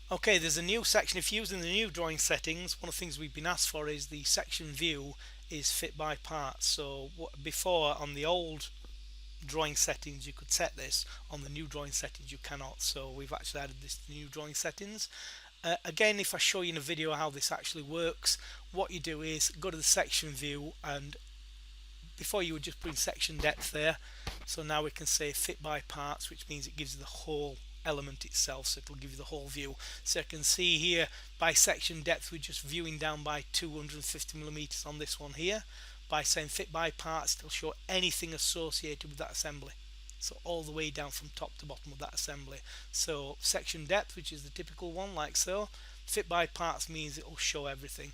Okay, there's a new section. If you're using the new drawing settings, one of the things we've been asked for is the section view is fit by parts. So before on the old drawing settings you could set this, on the new drawing settings you cannot. So we've actually added this to new drawing settings. Again, if I show you in a video how this actually works, what you do is go to the section view, and before you would just put in section depth there. So now we can say fit by parts, which means it gives you the whole element itself, so it'll give you the whole view. So I can see here by section depth we're just viewing down by 250 millimeters on this one here. By saying fit by parts, it'll show anything associated with that assembly, so all the way down from top to bottom of that assembly. So section depth, which is the typical one, like so. Fit by parts means it will show everything.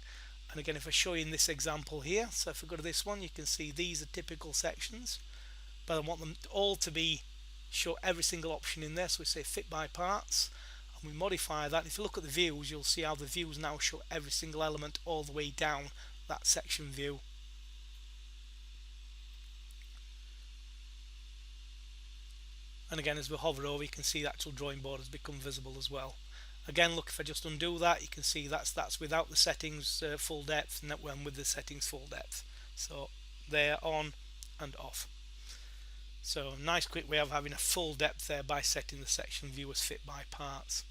And again, if I show you in this example here, so if we go to this one, you can see these are typical sections, but I want them all to be show every single option in there. So we say fit by parts, and we modify that. If you look at the views, you'll see how the views now show every single element all the way down that section view. And again, as we hover over, you can see the actual drawing board has become visible as well. Again, look, if I just undo that, you can see that's without the settings full depth, and that one with the settings full depth. So they're on and off. So nice quick way of having a full depth there by setting the section view as fit by parts.